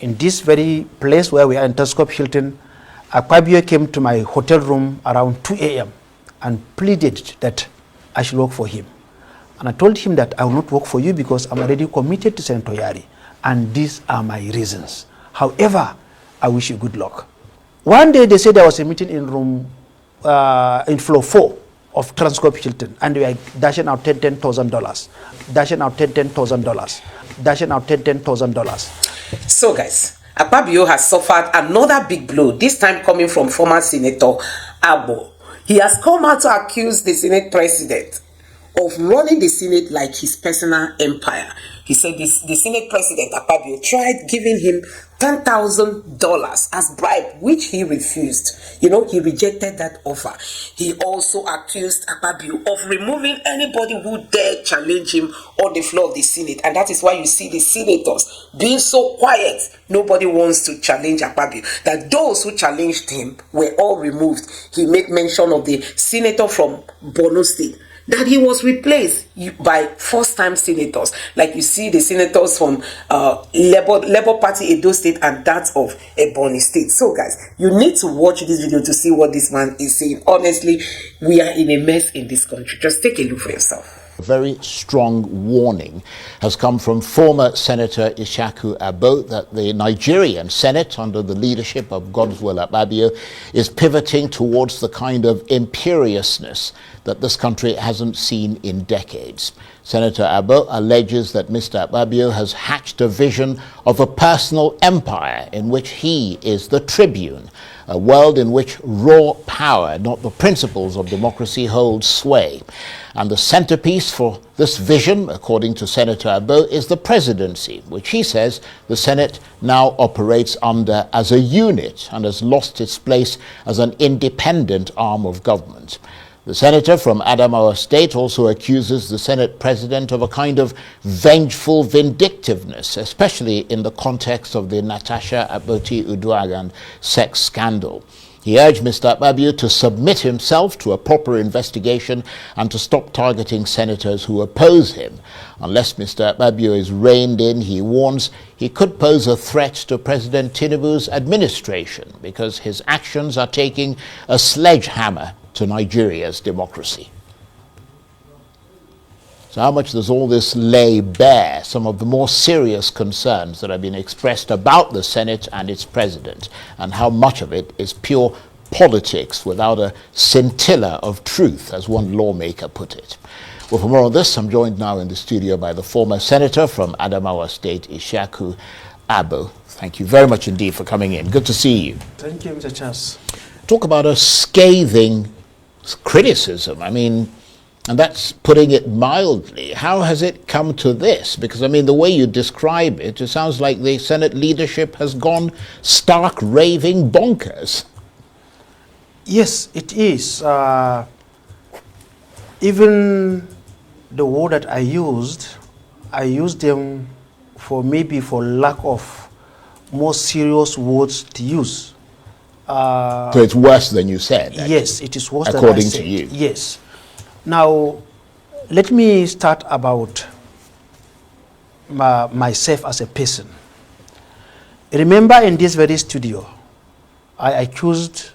In this very place where we are in Telescope Hilton, Akpabio came to my hotel room around 2 a.m. and pleaded that I should work for him. And I told him that I will not work for you because I'm already committed to Senator Yari, and these are my reasons. However, I wish you good luck. One day they said there was a meeting in room, in floor 4 of Telescope Hilton, and we are dashing out $10,000, dashing out $10,000, dashing out $10,000. So guys, Akpabio has suffered another big blow, this time coming from former Senator AGBO. He has come out to accuse the Senate President of running the Senate like his personal empire. He said the Senate President Akpabio tried giving him $10,000 as bribe, which he refused. He rejected that offer. He also accused Akpabio of removing anybody who dared challenge him on the floor of the Senate. And that is why you see the senators being so quiet. Nobody wants to challenge Akpabio. That those who challenged him were all removed. He made mention of the senator from Borno State, that he was replaced by first-time senators, like you see the senators from Labour Party Edo State and that of Ebonyi State. So guys, you need to watch this video to see what this man is saying. Honestly, we are in a mess in this country. Just take a look for yourself. A very strong warning has come from former Senator Ishaku Abo that the Nigerian Senate, under the leadership of Godswill Akpabio, is pivoting towards the kind of imperiousness that this country hasn't seen in decades. Senator Abo alleges that Mr. Akpabio has hatched a vision of a personal empire in which he is the tribune, a world in which raw power, not the principles of democracy, holds sway. And the centerpiece for this vision, according to Senator Abo, is the presidency, which he says the Senate now operates under as a unit and has lost its place as an independent arm of government. The senator from Adamawa State also accuses the Senate president of a kind of vengeful vindictiveness, especially in the context of the Natasha Akpoti-Uduaghan sex scandal. He urged Mr. Akpabio to submit himself to a proper investigation and to stop targeting senators who oppose him. Unless Mr. Akpabio is reined in, he warns, he could pose a threat to President Tinubu's administration because his actions are taking a sledgehammer to Nigeria's democracy. So how much does all this lay bare some of the more serious concerns that have been expressed about the Senate and its president, and how much of it is pure politics without a scintilla of truth, as one lawmaker put it? Well, for more on this, I'm joined now in the studio by the former senator from Adamawa State, Ishaku Abo. Thank you very much indeed for coming in. Good to see you. Thank you, Mr. Chance. Talk about a scathing criticism. I mean, and that's putting it mildly. How has it come to this? Because, I mean, the way you describe it, it sounds like the Senate leadership has gone stark raving bonkers. Yes, it is. Even the word that I used them for lack of more serious words to use. So it's worse than you said? Yes, it is worse than I said. According to you? Yes. Now, let me start about myself as a person. Remember, in this very studio, I accused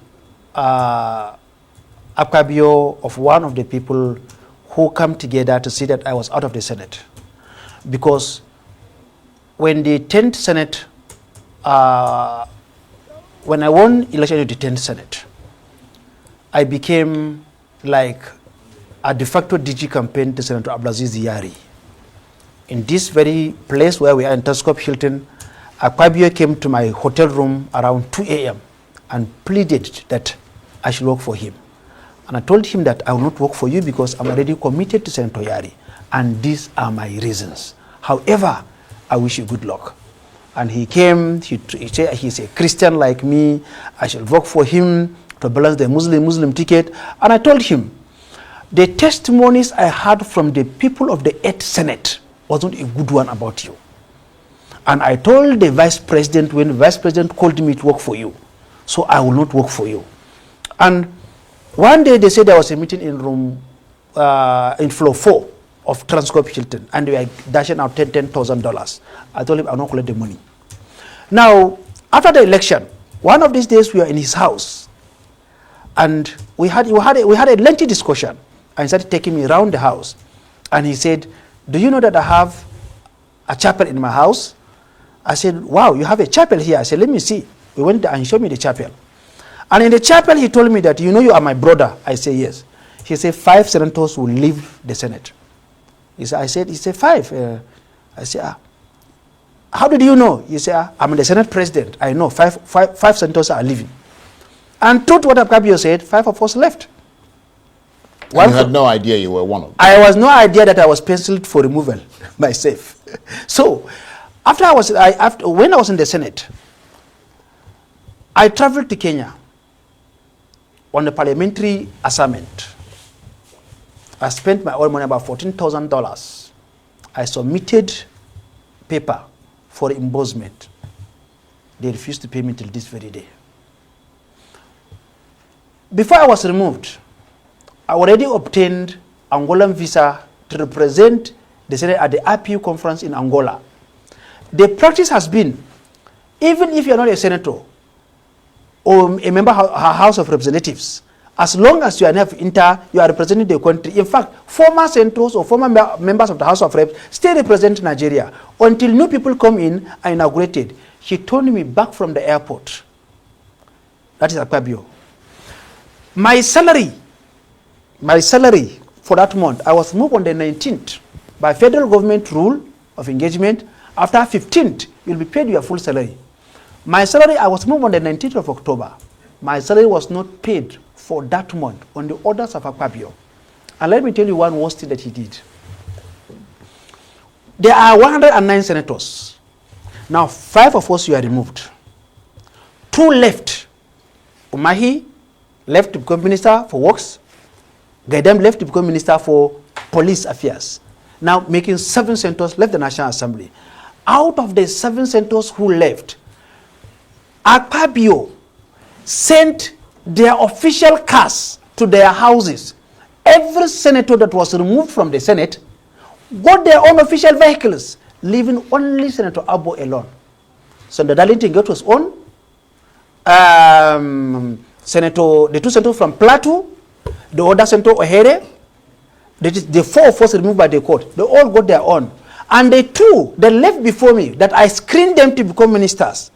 Akpabio of one of the people who come together to say that I was out of the Senate. Because when the 10th Senate, when I won election to the 10th Senate, I became like a de facto DG campaign to Senator Abdulaziz Yari. In this very place where we are in Telescope Hilton, Akpabio came to my hotel room around 2 a.m. and pleaded that I should work for him. And I told him that I will not work for you because I'm already committed to Senator Yari, and these are my reasons. However, I wish you good luck. And he came, he said he's a Christian like me, I shall work for him to balance the Muslim ticket. And I told him, the testimonies I heard from the people of the 8th Senate wasn't a good one about you. And I told the Vice President when the Vice President called me to work for you, so I will not work for you. And one day they said there was a meeting in room, in floor 4 of Telescope Hilton, and we were dashing out $10,000. I told him I will not collect the money. Now, after the election, one of these days we were in his house, and we had a lengthy discussion, and he started taking me around the house, and he said, "Do you know that I have a chapel in my house?" I said, "Wow, you have a chapel here." I said, "Let me see." We went there and he showed me the chapel. And in the chapel, he told me that, "You know, you are my brother." I say, "Yes." He said, 5 senators will leave the Senate. He said, 5. I said, "How did you know?" He said, "I'm the Senate president. I know five senators are leaving." And truth what Akpabio said, 5 of us left. And you had no idea you were one of them. I was no idea that I was penciled for removal myself. So, when I was in the Senate, I traveled to Kenya on a parliamentary assignment. I spent my own money, about $14,000. I submitted paper for reimbursement. They refused to pay me till this very day. Before I was removed, I already obtained Angolan visa to represent the Senate at the IPU conference in Angola. The practice has been, even if you're not a senator or a member of our House of Representatives, as long as you are you are representing the country. In fact, former senators or former members of the House of Reps still represent Nigeria until new people come in and inaugurated. He turned me back from the airport. That is Akpabio. My salary for that month, I was moved on the 19th by federal government rule of engagement. After 15th, you'll be paid your full salary. My salary, I was moved on the 19th of October. My salary was not paid for that month on the orders of Akpabio. And let me tell you one worst thing that he did. There are 109 senators. Now, 5 of us were removed. 2 left. Umahi left to become Minister for Works. Gaidam left to become Minister for Police Affairs. Now, making 7 senators left the National Assembly. Out of the 7 senators who left, Akpabio sent their official cars to their houses. Every senator that was removed from the Senate got their own official vehicles, leaving only Senator AGBO alone. Senator Darlington got his own. The 2 senators from Plateau, the other Senator Ohere, the 4 of us removed by the court, they all got their own. And the 2 that left before me, that I screened them to become ministers,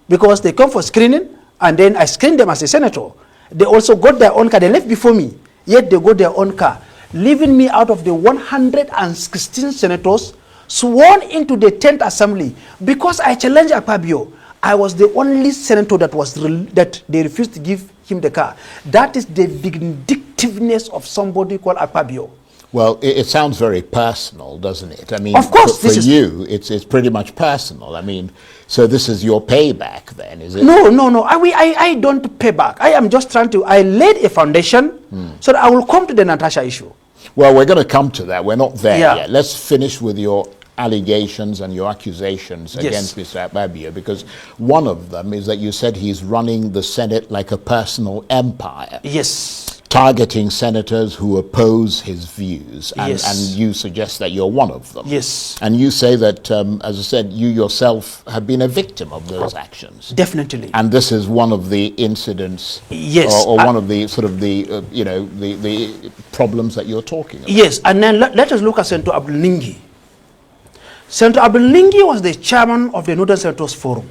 because they come for screening, and then I screened them as a senator. They also got their own car. They left before me, yet they got their own car, leaving me out of the 116 senators sworn into the 10th Assembly. Because I challenged Akpabio, I was the only senator that they refused to give him the car. That is the vindictiveness of somebody called Akpabio. Well, it sounds very personal, doesn't it? I mean, of course, for you, it's pretty much personal. I mean, so this is your payback then, is it? No. I don't pay back. I am just I laid a foundation so that I will come to the Natasha issue. Well, we're going to come to that. We're not there yet. Let's finish with your allegations and your accusations against Mr. Akpabio, because one of them is that you said he's running the Senate like a personal empire. Yes. Targeting senators who oppose his views, and you suggest that you're one of them. Yes. And you say that, as I said, you yourself have been a victim of those actions. Definitely. And this is one of the incidents, or one of the sort of the problems that you're talking about. Yes, and then let us look at Senator Abdul-Ningi. Senator Abdul-Ningi was the chairman of the Northern Senators Forum,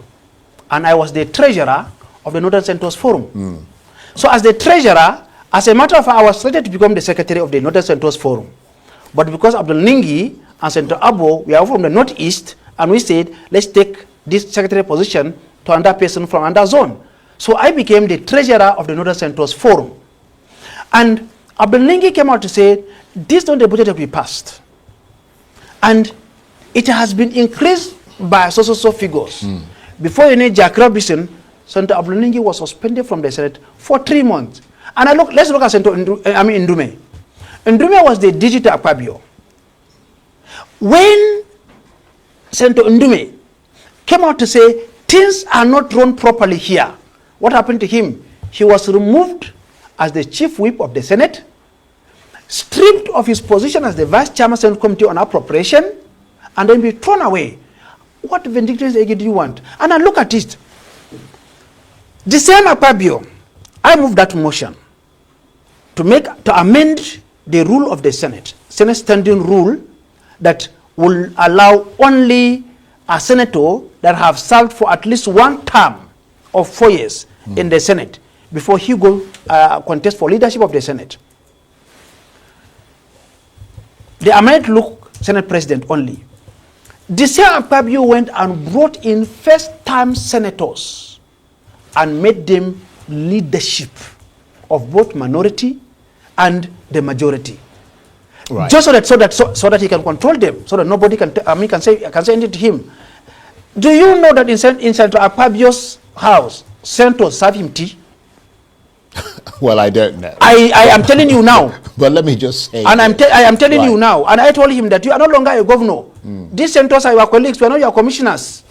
and I was the treasurer of the Northern Senators Forum. So as the treasurer, as a matter of fact, I was slated to become the secretary of the Northern Senators Forum. But because Abdul-Ningi and Senator AGBO, we are from the Northeast, and we said, let's take this secretary position to another person from another zone. So I became the treasurer of the Northern Senators Forum. And Abdul-Ningi came out to say, this is not the budget that we passed. And it has been increased by so figures. Before you need Jack Robinson, Senator Abdul-Ningi was suspended from the Senate for 3 months. And let's look at Senator Ndume. Ndume was the digital Akpabio. When Senator Ndume came out to say things are not run properly here, what happened to him? He was removed as the chief whip of the Senate, stripped of his position as the vice chairman of the Senate Committee on Appropriation, and then be thrown away. What vindictive AG do you want? And I look at it. The same Akpabio, I moved that motion to amend the rule of the Senate standing rule that will allow only a senator that have served for at least one term of 4 years in the Senate before he go contest for leadership of the Senate. The amendment look Senate president only. The same Akpabio went and brought in first-time senators and made them leadership of both minority and the majority. Right. Just so that he can control them, so that nobody can say anything to him. Do you know that in Senator Akpabio's house, senators serve him tea? Well, I don't know. I am telling you now. But let me just say. And I am telling you now. And I told him that you are no longer a governor. These senators are your colleagues. We are not your commissioners.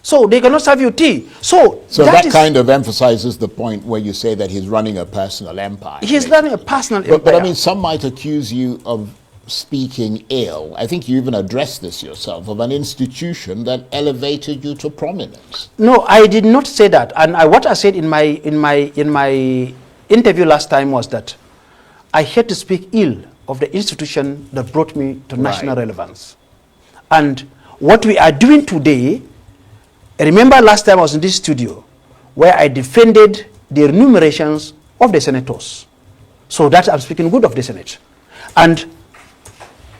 So they cannot serve you tea. So that kind of emphasizes the point where you say that he's running a personal empire. He's running a personal empire. But I mean, some might accuse you of speaking ill. I think you even addressed this yourself, of an institution that elevated you to prominence. No, I did not say that. And what I said in my interview last time was that I had to speak ill of the institution that brought me to national relevance. And what we are doing today, remember last time I was in this studio where I defended the remunerations of the senators. So that I'm speaking good of the Senate. And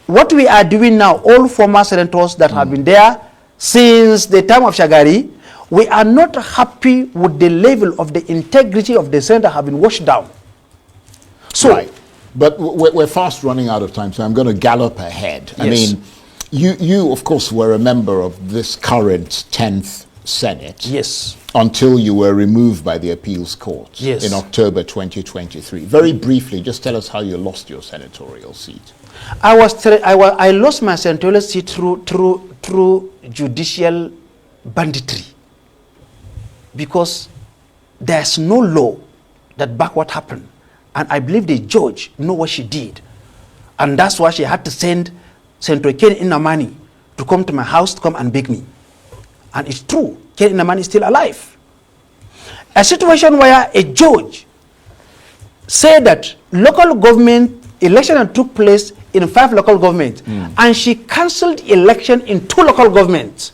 what we are doing now, all former senators that have been there since the time of Shagari, we are not happy with the level of the integrity of the Senate that have been washed down. So, right. But we're fast running out of time, so I'm going to gallop ahead. Yes. I mean, you, of course, were a member of this current 10th Senate. Yes. Until you were removed by the appeals court in October 2023. Very briefly, just tell us how you lost your senatorial seat. I lost my senatorial seat through judicial banditry, because there's no law that back what happened, and I believe the judge know what she did, and that's why she had to send Senator Ken Nnamdi to come to my house to come and beg me. And it's true, Ken Nnamdi is still alive. A situation where a judge said that local government election that took place in 5 local governments, and she cancelled election in 2 local governments,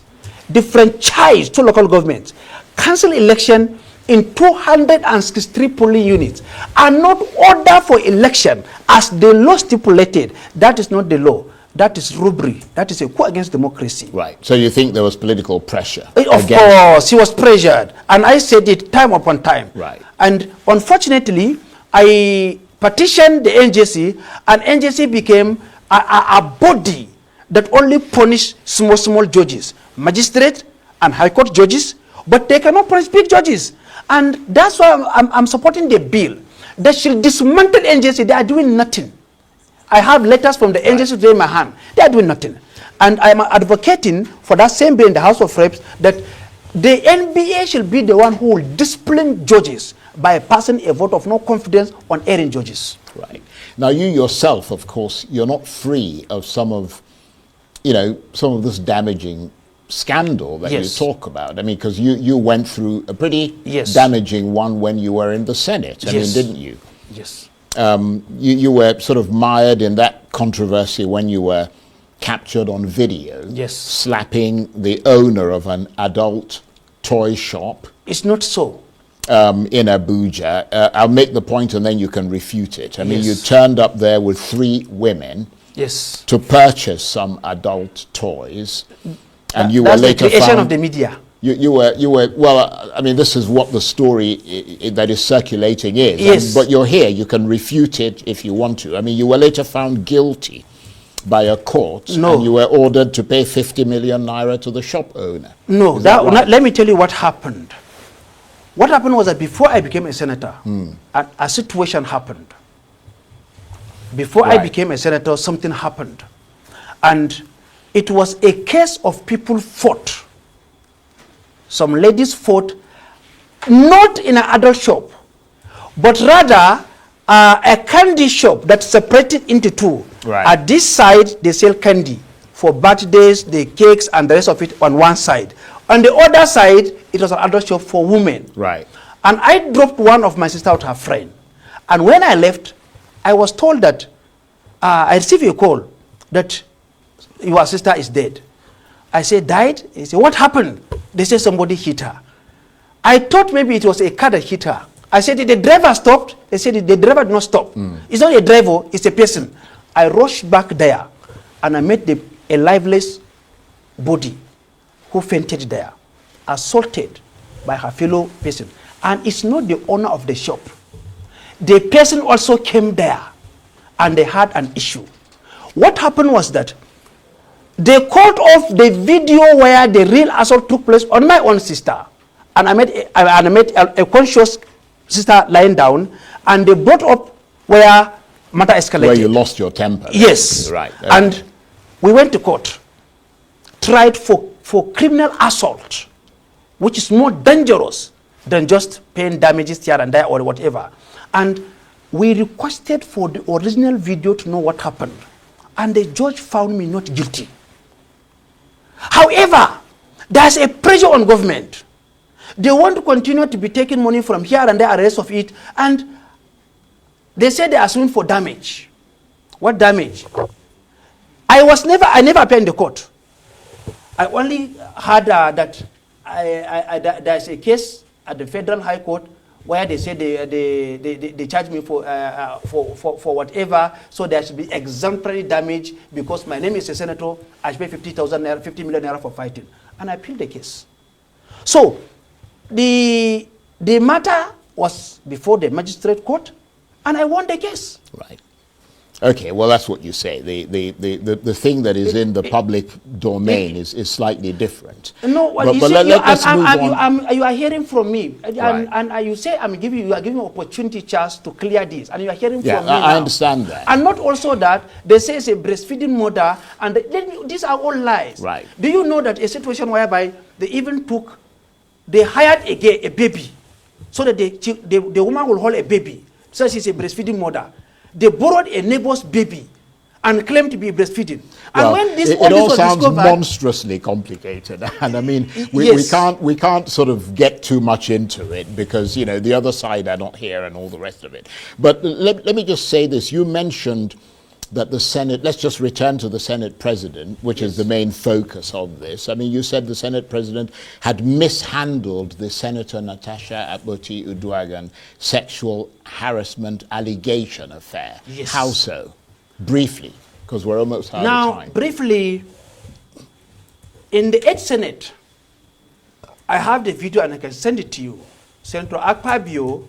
differentize 2 local governments, cancelled election in 263 polling units, and not order for election as the law stipulated. That is not the law. That is robbery. That is a coup against democracy. Right. So you think there was political pressure? Of course, he was pressured. And I said it time upon time. Right. And unfortunately, I petitioned the NJC, and NJC became a body that only punish small judges, magistrate and high court judges, but they cannot punish big judges. And that's why I'm supporting the bill that should dismantle NJC. They are doing nothing. I have letters from the NJC today in my hand. They are doing nothing. And I'm advocating for that same bill in the House of Reps, that the NBA should be the one who will discipline judges by passing a vote of no confidence on erring judges. Right. Now, you yourself, of course, you're not free of some of this damaging scandal that you talk about. I mean, because you went through a pretty damaging one when you were in the Senate. I mean, didn't you? Yes. You were sort of mired in that controversy when you were captured on video, slapping the owner of an adult toy shop. It's not so. In Abuja. I'll make the point and then you can refute it. I mean, you turned up there with 3 women to purchase some adult toys, and you were later the creation of the media. You were well, I mean, this is what the story that is circulating is. Yes. But you're here, you can refute it if you want to. I mean, you were later found guilty by a court, and you were ordered to pay 50 million naira to the shop owner. No, let me tell you what happened. What happened was that before I became a senator, a situation happened. Before I became a senator, something happened. And it was a case of people fought. Some ladies fought, not in an adult shop, but rather a candy shop that's separated into 2. At this side, they sell candy for birthdays, the cakes, and the rest of it on one side. On the other side, it was an adult shop for women. Right. And I dropped one of my sister with her friend. And when I left, I was told that I received a call that your sister is dead. I said, died? He said, what happened? They said somebody hit her. I thought maybe it was a car that hit her. I said, did the driver stop? They said, the driver did not stop. It's not a driver, it's a person. I rushed back there and I met a lifeless body who fainted there, assaulted by her fellow person. And it's not the owner of the shop. The person also came there and they had an issue. What happened was that they called off the video where the real assault took place on my own sister. And I met a conscious sister lying down, and they brought up where matter escalated. Where you lost your temper. Yes. Right. Okay. And we went to court, tried for criminal assault, which is more dangerous than just paying damages here and there or whatever. And we requested for the original video to know what happened. And the judge found me not guilty. However, there's a pressure on government. They want to continue to be taking money from here and there and the rest of it. And they said they are suing for damage. What damage? I never appeared in the court. I only heard that there's a case at the Federal High Court where they said they charge me for whatever, so there should be exemplary damage because my name is a senator. I should pay 50 million naira for fighting, and I appealed the case. So the matter was before the magistrate court, and I won the case. Right. Okay, well, that's what you say. The thing that is in the public domain is slightly different. No, but let's move on. You are hearing from me, Right. and you say you are giving me opportunity chance to clear this, and you are hearing from me I now. understand that. And not also that they say it's a breastfeeding mother, and these are all lies. Right. Do you know that a situation whereby they hired a baby, so that the woman will hold a baby, so she's a breastfeeding mother. They borrowed a neighbor's baby and claimed to be breastfeeding. And when it all sounds monstrously complicated, and I mean, we can't sort of get too much into it because the other side are not here and all the rest of it. But let me just say this: you mentioned that the Senate. Let's just return to the Senate President, which is the main focus of this. I mean, you said the Senate President had mishandled the Senator Natasha Akpoti-Uduaghan sexual harassment allegation affair. Yes. How so? Briefly, because we're almost out of time. Now, briefly, in the 8th Senate, I have the video and I can send it to you. Senator Akpabio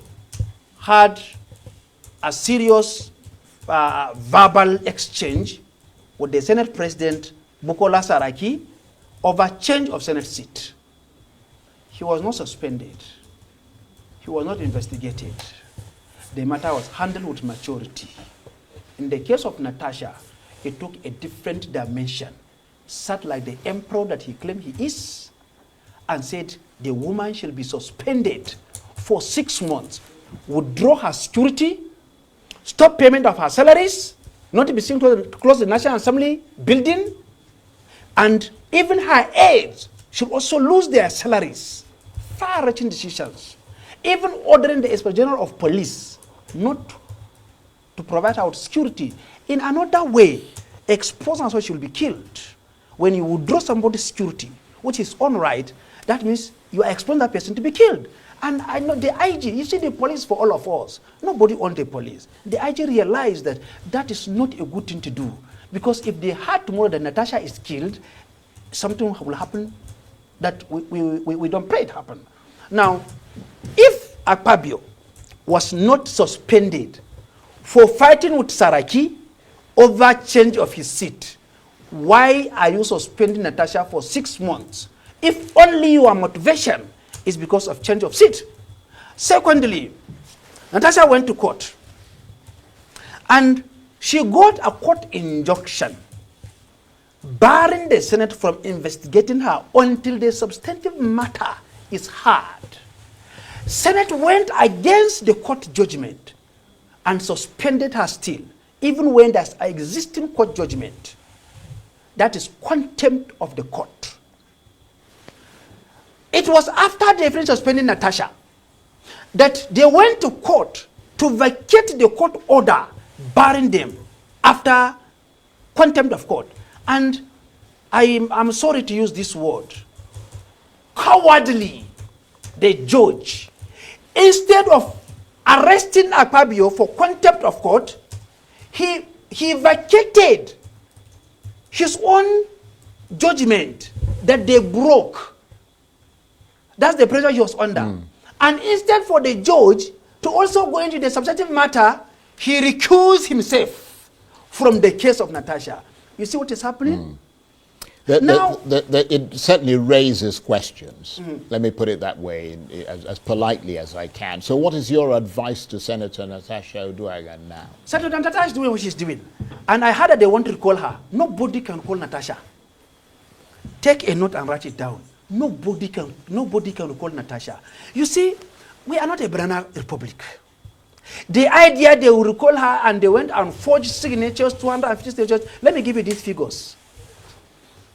had a serious verbal exchange with the Senate President Bukola Saraki over change of Senate seat. He was not suspended. He was not investigated. The matter was handled with maturity. In the case of Natasha, it took a different dimension. Sat like the emperor that he claimed he is, and said the woman shall be suspended for 6 months, withdraw her security, stop payment of her salaries, not to be seen to close the National Assembly building, and even her aides should also lose their salaries. Far-reaching decisions. Even ordering the Inspector General of Police not to provide her with security. In another way, expose and so she will be killed. When you withdraw somebody's security, which is unright, that means you are exposing that person to be killed. And I know the IG, you see the police for all of us. Nobody owns the police. The IG realized that that is not a good thing to do. Because if they had tomorrow that Natasha is killed, something will happen that we don't pray it happen. Now, if Akpabio was not suspended for fighting with Saraki over change of his seat, why are you suspending Natasha for 6 months? If only your motivation is because of change of seat. Secondly, Natasha went to court and she got a court injunction barring the Senate from investigating her until the substantive matter is heard. Senate went against the court judgment and suspended her still, even when there's an existing court judgment. That is contempt of the court. It was after they finished suspending Natasha that they went to court to vacate the court order barring them after contempt of court. And I'm sorry to use this word, cowardly, the judge, instead of arresting Akpabio for contempt of court, he vacated his own judgment that they broke. That's the pressure he was under. And instead for the judge to also go into the substantive matter, he recused himself from the case of Natasha. You see what is happening? It certainly raises questions. Let me put it that way, as politely as I can. So what is your advice to Senator Natasha Uduaghan now? Senator Natasha is doing what she's doing. And I heard that they want to call her. Nobody can call Natasha. Take a note and write it down. Nobody can call Natasha. You see, we are not a banana republic. The idea they will recall her and they went and forged signatures, 250 signatures. Let me give you these figures.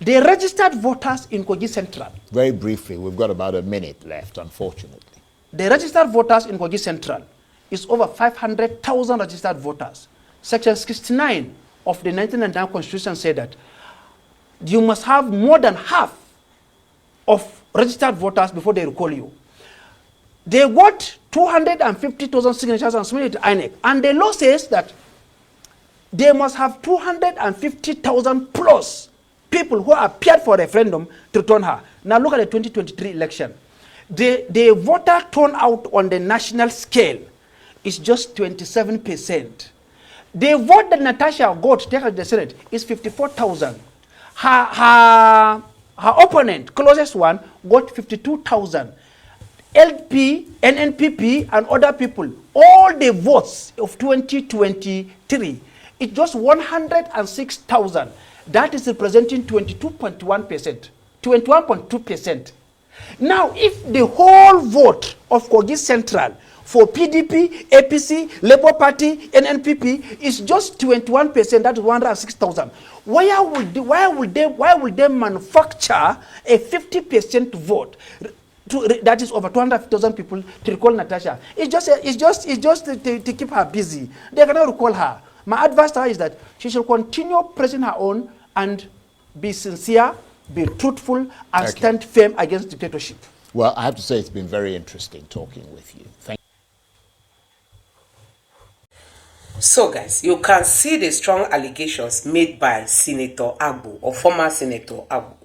The registered voters in Kogi Central. Very briefly, we've got about a minute left, unfortunately. The registered voters in Kogi Central is over 500,000 registered voters. Section 69 of the 1999 Constitution said that you must have more than half of registered voters before they recall you. They got 250,000 signatures and submitted to INEC. And the law says that they must have 250,000 plus people who appeared for a referendum to return her. Now look at the 2023 election. The voter turnout on the national scale is just 27%. The vote that Natasha got to take her to the Senate is 54,000. Her opponent, closest one, got 52,000. LP, NNPP, and other people, all the votes of 2023, it's just 106,000. That is representing 22.1%, 21.2%. Now, if the whole vote of Kogi Central for PDP, APC, Labour Party, NNPP is just 21%, that is 106,000. Why will they manufacture a 50% vote? That is over 200,000 people to recall Natasha. It's just to keep her busy. They cannot recall her. My advice to her is that she should continue pressing her own and be sincere, be truthful, and stand firm against dictatorship. Well, I have to say it's been very interesting talking with you. Thank you. So guys, you can see the strong allegations made by Senator AGBO or former Senator AGBO.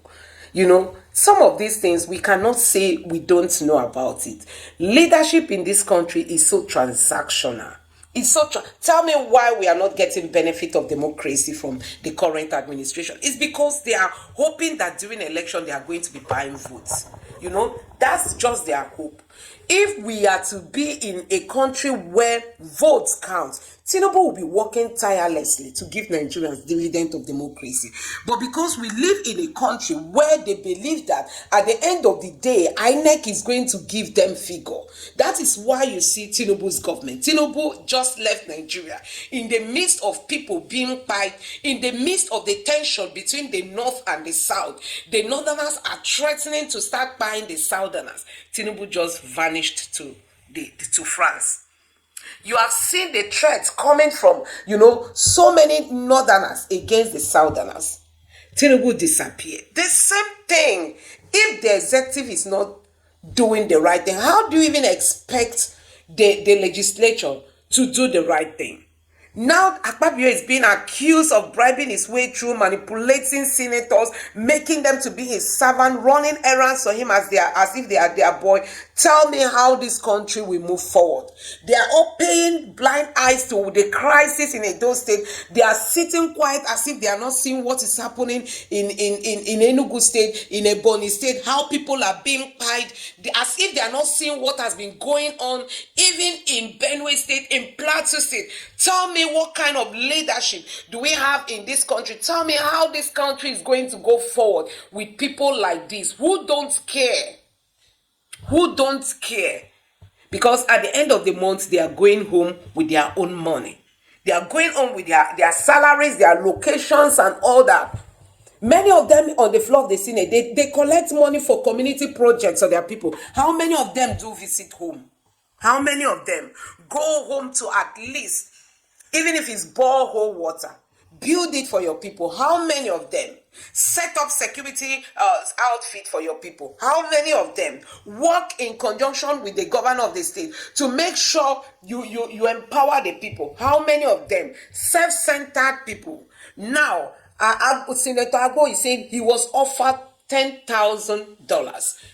You know, some of these things we cannot say we don't know about it. Leadership in this country is so transactional. It's so tell me why we are not getting benefit of democracy from the current administration. It's because they are hoping that during election they are going to be buying votes. You know, that's just their hope. If we are to be in a country where votes count, Tinubu will be working tirelessly to give Nigerians dividend of democracy. But because we live in a country where they believe that at the end of the day, INEC is going to give them figure. That is why you see Tinubu's government. Tinubu just left Nigeria in the midst of people being fight, in the midst of the tension between the North and the South. The Northerners are threatening to start buying the Southerners. Tinubu just vanished to France. You have seen the threats coming from, you know, so many Northerners against the Southerners. Tinubu disappeared. The same thing. If the executive is not doing the right thing, how do you even expect the legislature to do the right thing? Now, Akpabio is being accused of bribing his way through, manipulating senators, making them to be his servant, running errands for him as if they are their boy. Tell me how this country will move forward. They are all paying blind eyes to the crisis in Edo State. They are sitting quiet as if they are not seeing what is happening in Enugu State, in Ebonyi State, how people are being pied, as if they are not seeing what has been going on, even in Benue State, in Plateau State. Tell me what kind of leadership do we have in this country? Tell me how this country is going to go forward with people like this who don't care. Who don't care. Because at the end of the month, they are going home with their own money. They are going home with their salaries, their locations and all that. Many of them on the floor of the Senate, they collect money for community projects of their people. How many of them do visit home? How many of them go home to at least, even if it's borehole water, build it for your people? How many of them set up security outfit for your people? How many of them work in conjunction with the governor of the state to make sure you empower the people? How many of them self-centered people? Now, Senator AGBO is saying he was offered $10,000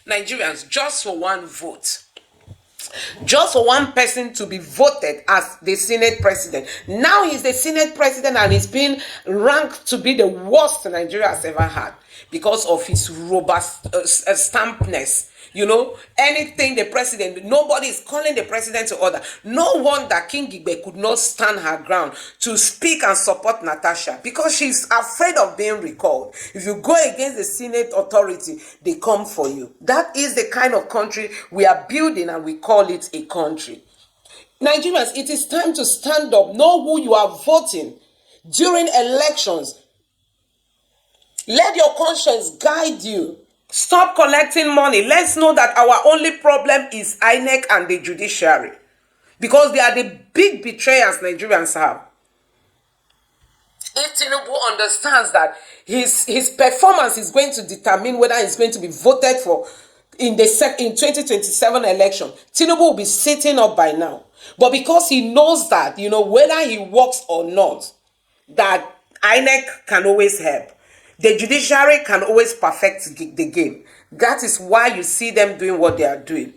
Nigerians just for one vote. Just for one person to be voted as the Senate president. Now he's the Senate president and he's been ranked to be the worst Nigeria has ever had because of his robust stampness. You know, anything the president, nobody is calling the president to order. No wonder King Igbe could not stand her ground to speak and support Natasha because she's afraid of being recalled. If you go against the Senate authority, they come for you. That is the kind of country we are building and we call it a country. Nigerians, it is time to stand up. Know who you are voting during elections. Let your conscience guide you. Stop collecting money. Let's know that our only problem is INEC and the judiciary. Because they are the big betrayers Nigerians have. If Tinubu understands that his performance is going to determine whether he's going to be voted for in 2027 election, Tinubu will be sitting up by now. But because he knows that, you know, whether he works or not, that INEC can always help. The judiciary can always perfect the game. That is why you see them doing what they are doing.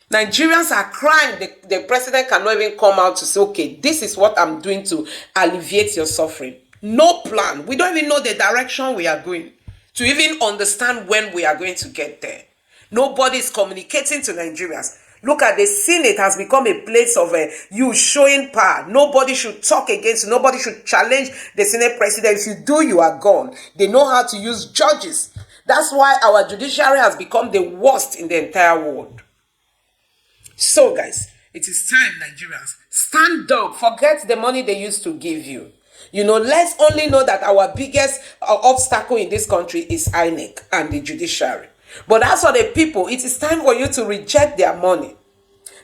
Nigerians are crying. The president cannot even come out to say, okay, this is what I'm doing to alleviate your suffering. No plan. We don't even know the direction we are going to even understand when we are going to get there. Nobody is communicating to Nigerians. Look at the Senate has become a place of you showing power. Nobody should talk against you. Nobody should challenge the Senate president. If you do, you are gone. They know how to use judges. That's why our judiciary has become the worst in the entire world. So, guys, it is time, Nigerians, stand up. Forget the money they used to give you. You know, let's only know that our biggest obstacle in this country is INEC and the judiciary. But as for the people, it is time for you to reject their money.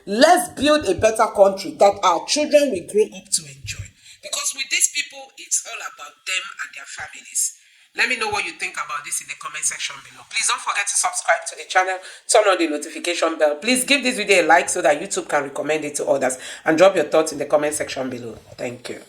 Let's build a better country that our children will grow up to enjoy. Because with these people, it's all about them and their families. Let me know what you think about this in the comment section below. Please don't forget to subscribe to the channel, turn on the notification bell. Please give this video a like so that YouTube can recommend it to others. And drop your thoughts in the comment section below. Thank you.